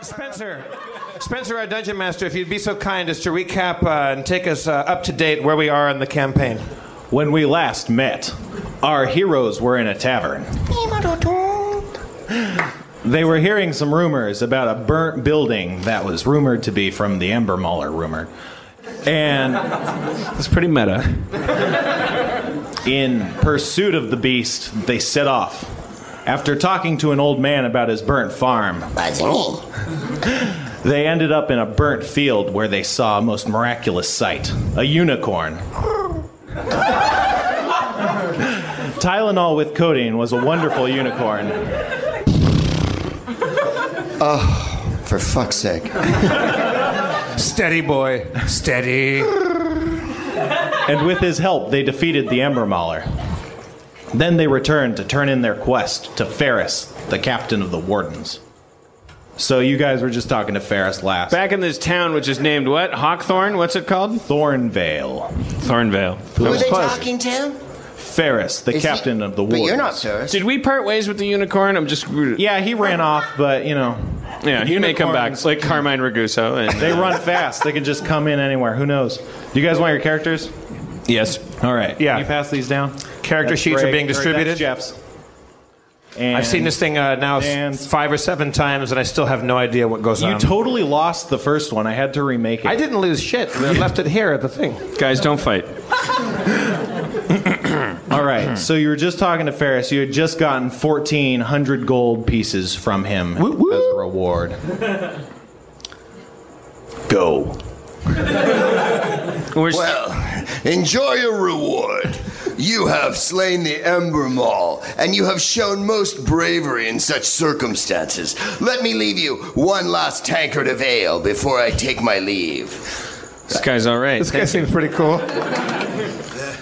Spencer, our dungeon master, if you'd be so kind as to recap and take us up to date where we are in the campaign. When we last met, our heroes were in a tavern. They were hearing some rumors about a burnt building that was rumored to be from the Ember Mauler rumor. And it's pretty meta. In pursuit of the beast, they set off. After talking to an old man about his burnt farm, they ended up in a burnt field where they saw a most miraculous sight. A unicorn. Tylenol with codeine was a wonderful unicorn. Oh, for fuck's sake. Steady, boy. Steady. And with his help, they defeated the Ember Mauler. Then they returned to turn in their quest to Ferris, the captain of the Wardens. So you guys were just talking to Ferris last. Back in this town, which is named what? Hawkthorn? What's it called? Thornvale. Thornvale. Who are they talking to? Ferris, the captain of the Wardens. But you're not Ferris. Did we part ways with the unicorn? I'm just... Yeah, he ran off, but, you know... Yeah, he may come back, like Carmine Raguso. And... They run fast. They can just come in anywhere. Who knows? Do you guys want your characters? Yes. All right. Yeah. Can you pass these down? Character sheets are being distributed. That's Jeff's. And I've seen this thing now 5 or 7 times, and I still have no idea what goes on. You totally lost the first one. I had to remake it. I didn't lose shit. I left it here at the thing. Guys, don't fight. All right. So you were just talking to Ferris. You had just gotten 1,400 gold pieces from him as a reward. Go. Well, enjoy your reward. You have slain the Ember Maul, and you have shown most bravery in such circumstances. Let me leave you one last tankard of ale before I take my leave. This guy's all right. This guy seems pretty cool.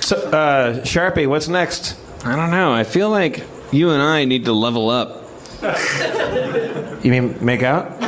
So, Sharpie, what's next? I don't know. I feel like you and I need to level up. You mean make out?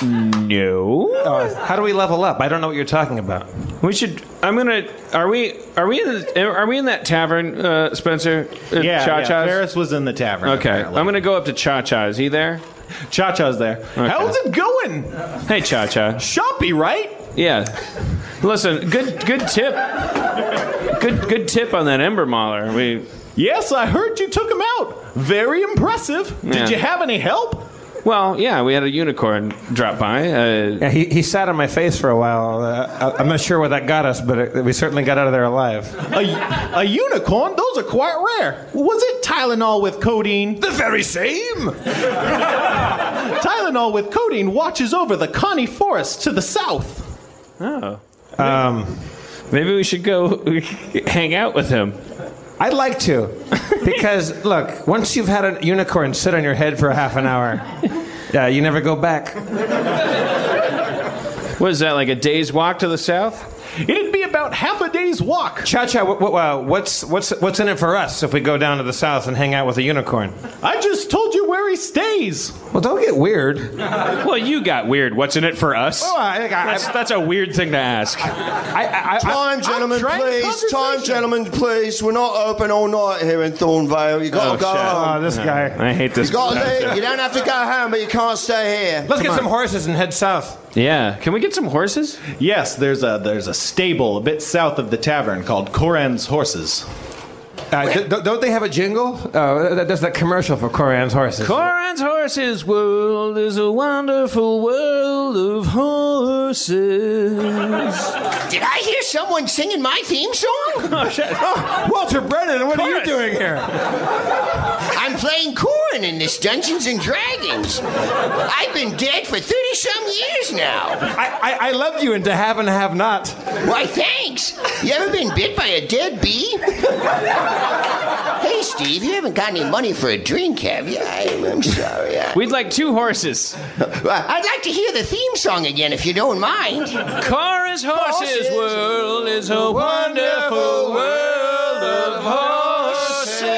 No. How do we level up? I don't know what you're talking about. We should. I'm gonna. Are we in that tavern, Spencer? Yeah, Cha-Cha's? Ferris was in the tavern. Okay. Apparently. I'm gonna go up to Cha-Cha. Is he there? Cha-Cha's there. Okay. How's it going? Hey, Cha-Cha. Shoppy, right? Yeah. Listen, good tip. Good tip on that Ember Mauler. Yes, I heard you took him out. Very impressive. Yeah. Did you have any help? Well, yeah, we had a unicorn drop by. Yeah, he sat on my face for a while. I'm not sure where that got us, but we certainly got out of there alive. A unicorn? Those are quite rare. Was it Tylenol with codeine? The very same! Tylenol with codeine watches over the Connie Forest to the south. Oh. Maybe we should go hang out with him. I'd like to. Because, look, once you've had a unicorn sit on your head for half an hour, you never go back. What is that, like a day's walk to the south? It'd be about half a day's walk. Cha-Cha, what's in it for us if we go down to the south and hang out with a unicorn? I just told you where he stays. Well, don't get weird. Well, you got weird. What's in it for us? Oh, That's a weird thing to ask. Time, gentlemen, please. Time, gentlemen, please. We're not open all night here in Thornvale. You gotta go home. Oh, this guy. I hate this. You gotta leave. You don't have to go home, but you can't stay here. Let's get some horses and head south. Yeah. Can we get some horses? Yes, there's a stable a bit south of the tavern called Corrin's Horses. Don't they have a jingle? There's that commercial for Corrin's Horses. Corrin's Horses world is a wonderful world of horses. Did I hear someone singing my theme song? Walter Brennan, what are you Corrin. doing here? I'm playing Corrin in this Dungeons and Dragons. I've been dead for 30-some years now. I loved you into Have and Have Not. Why, thanks. You ever been bit by a dead bee? Hey, Steve, you haven't got any money for a drink, have you? I'm sorry. We'd like 2 horses. I'd like to hear the theme song again, if you don't mind. Corrin's Horses world is a wonderful world of horses.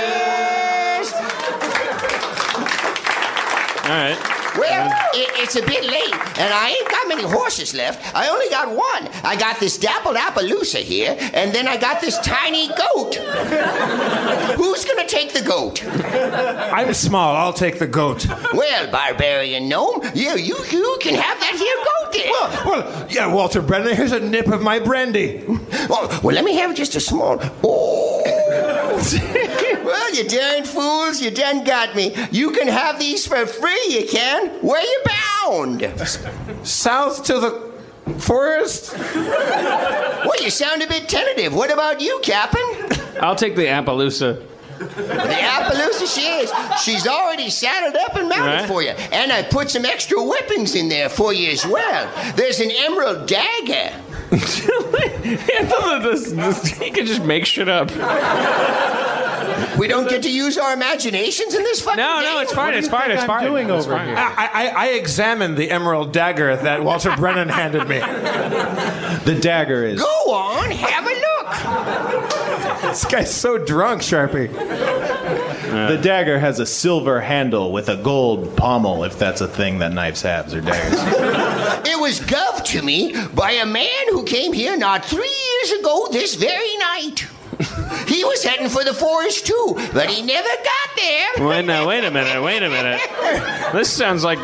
All right. Well, it's a bit late, and I ain't got many horses left. I only got one. I got this dappled Appaloosa here, and then I got this tiny goat. Who's gonna take the goat? I'm small. I'll take the goat. Well, barbarian gnome, you can have that here goat then. Well, yeah, Walter Brennan, here's a nip of my brandy. Well, let me have just a small... Oh. Well, you darn fools, you done got me. You can have these for free, you can. Where you bound? South to the forest? Well, you sound a bit tentative. What about you, Captain? I'll take the Appaloosa. The Appaloosa she is. She's already saddled up and mounted for you. And I put some extra weapons in there for you as well. There's an emerald dagger. He can just make shit up. We don't get to use our imaginations in this fucking game? No, it's fine. It's fine. It's fine. doing It's over fine. here? I examined the emerald dagger that Walter Brennan handed me. The dagger is... Go on, have a look. This guy's so drunk, Sharpie. The dagger has a silver handle with a gold pommel, if that's a thing that knives have, or daggers. It was gov to me by a man who came here not 3 years ago this very night. He was heading for the forest too, but he never got there. Wait a minute. This sounds like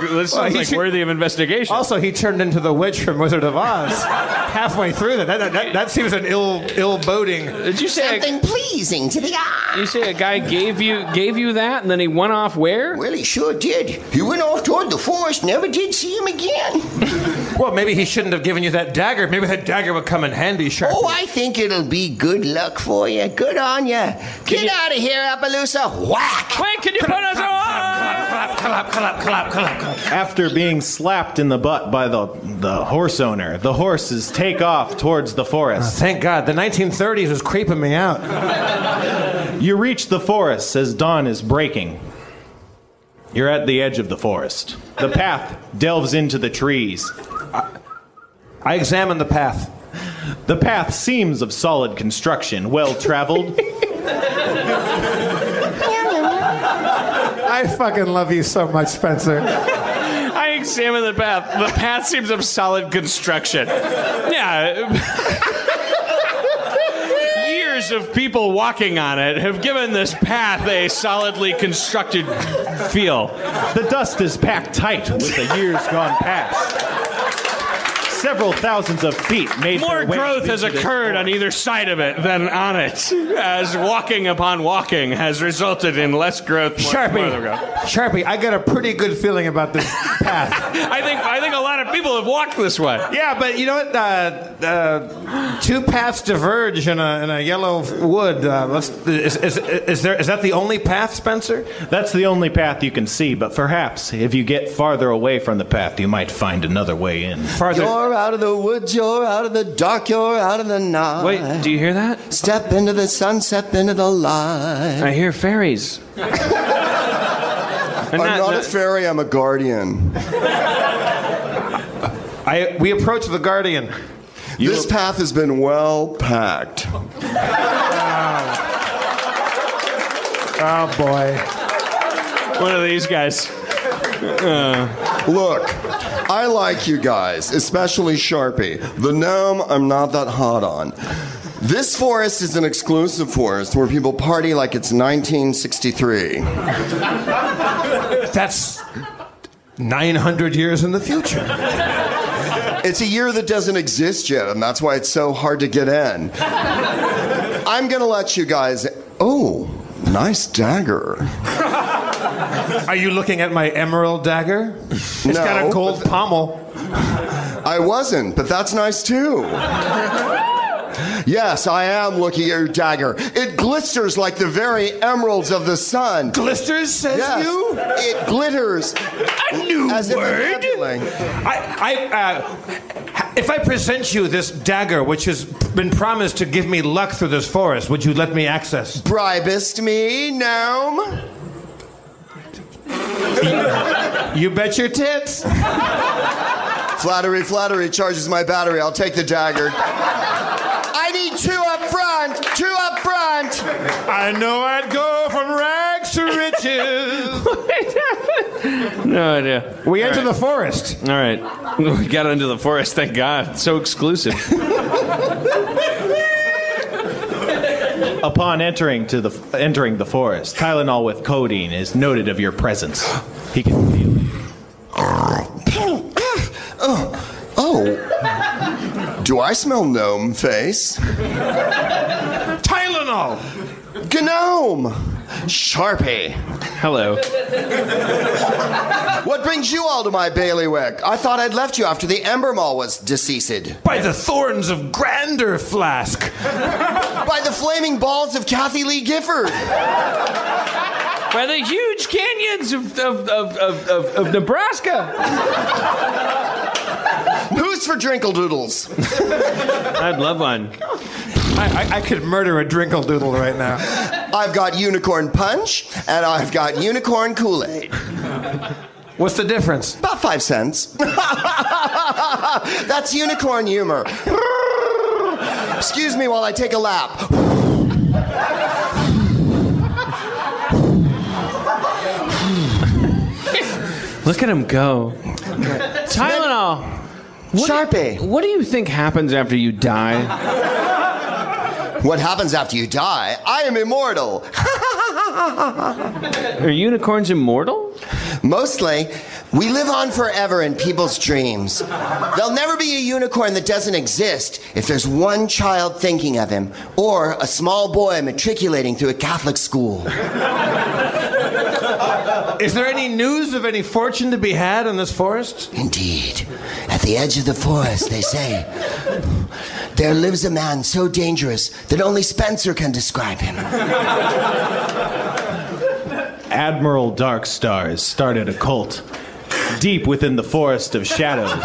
worthy of investigation. Also, he turned into the witch from Wizard of Oz halfway through that seems an ill boding. Did you say Something pleasing to the eye. you say a guy gave you that and then he went off where? Well, he sure did. He went off toward the forest, never did see him again. Well, maybe he shouldn't have given you that dagger. Maybe that dagger would come in handy, Sharpie. Oh, I think it'll be good luck for you. Good on you. Get out of here, Appaloosa. Whack! Wait, can you put us on? Clap. After being slapped in the butt by the horse owner, the horses take off towards the forest. Thank God. The 1930s was creeping me out. You reach the forest as dawn is breaking. You're at the edge of the forest. The path delves into the trees. I examined the path. The path seems of solid construction, well traveled. I fucking love you so much, Spencer. I examined the path. The path seems of solid construction. Yeah. Years of people walking on it have given this path a solidly constructed feel. The dust is packed tight with the years gone past. Several thousands of feet made More their way growth has into this occurred on forest. either side of it than on it, as walking upon walking has resulted in less growth. Sharpie, I got a pretty good feeling about this path. I think a lot of people have walked this way. Yeah, but you know what? Two paths diverge in a yellow wood. Is that the only path, Spencer? That's the only path you can see, but perhaps if you get farther away from the path, you might find another way in. Farther. You're out of the woods, you're out of the dark, you're out of the night. Wait, do you hear that? Step into the sun, step into the light. I hear fairies. I'm not a fairy, I'm a guardian. We approach the Guardian. This path has been well packed. Oh boy. One of these guys. Look, I like you guys, especially Sharpie. The gnome, I'm not that hot on. This forest is an exclusive forest where people party like it's 1963. That's 900 years in the future. It's a year that doesn't exist yet, and that's why it's so hard to get in. I'm gonna let you guys... Oh, nice dagger. Are you looking at my emerald dagger? It's No, got a gold pommel. I wasn't, but that's nice too. Yes, I am looking at your dagger. It glisters like the very emeralds of the sun. Glisters, says Yes, you? it glitters. A new As if a word? nebula. If I present you this dagger, which has been promised to give me luck through this forest, would you let me access? Bribest me, gnome? You bet your tits. Flattery, flattery charges my battery. I'll take the dagger. I need two up front. Two up front. I know I'd go from rags to riches. No idea. We enter the forest. All right. We got into the forest, thank God. So exclusive. Upon entering the forest, Tylenol with codeine is noted of your presence. He can feel you. Oh. Do I smell gnome face? Tylenol. Gnome. Sharpie. Hello. What brings you all to my bailiwick? I thought I'd left you after the Ember Mall was deceased. By the thorns of Grander Flask. By the flaming balls of Kathy Lee Gifford. By the huge canyons of Nebraska. Who's for Drinkledoodles? I'd love one. I could murder a Drinkledoodle right now. I've got Unicorn Punch, and I've got Unicorn Kool-Aid. What's the difference? About 5 cents. That's unicorn humor. Excuse me while I take a lap. Look at him go. Tylenol. Sharpie. What do you think happens after you die? What happens after you die? I am immortal. Are unicorns immortal? Mostly. We live on forever in people's dreams. There'll never be a unicorn that doesn't exist if there's one child thinking of him, or a small boy matriculating through a Catholic school. Is there any news of any fortune to be had in this forest? Indeed. At the edge of the forest, they say, there lives a man so dangerous that only Spencer can describe him. Admiral Darkstar has started a cult deep within the Forest of Shadows.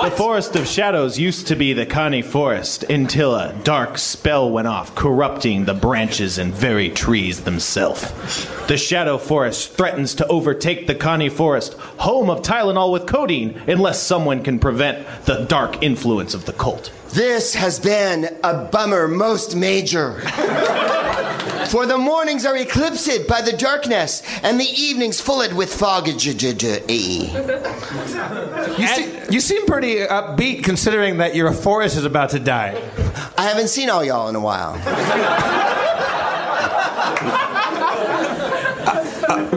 The Forest of Shadows used to be the Connie Forest until a dark spell went off, corrupting the branches and very trees themselves. The Shadow Forest threatens to overtake the Connie Forest, home of Tylenol with codeine, unless someone can prevent the dark influence of the cult. This has been a bummer most major. For the mornings are eclipsed by the darkness, and the evenings fulled with fog. You seem pretty upbeat considering that your forest is about to die. I haven't seen all y'all in a while.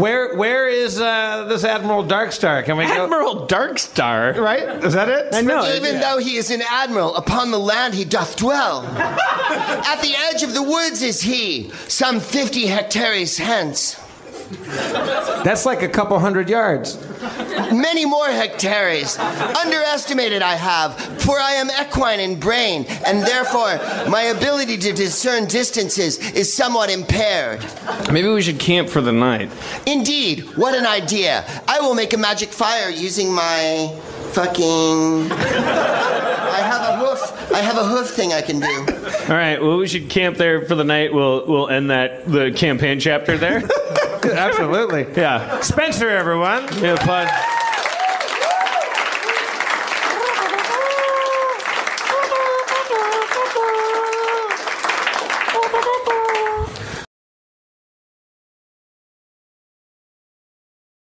Where is this Admiral Darkstar? Can we go? Admiral Darkstar? Right? Is that it? I know. Even though he is an admiral, upon the land he doth dwell. At the edge of the woods is he, some 50 hectares hence. That's like a couple 100 yards. Many more hectares. Underestimated I have, for I am equine in brain, and therefore my ability to discern distances is somewhat impaired. Maybe we should camp for the night. Indeed, what an idea. I will make a magic fire using my fucking... I have a hoof thing I can do. All right, well, we should camp there for the night. We'll end the campaign chapter there. Absolutely. Yeah. Spencer, everyone. Yeah, fun.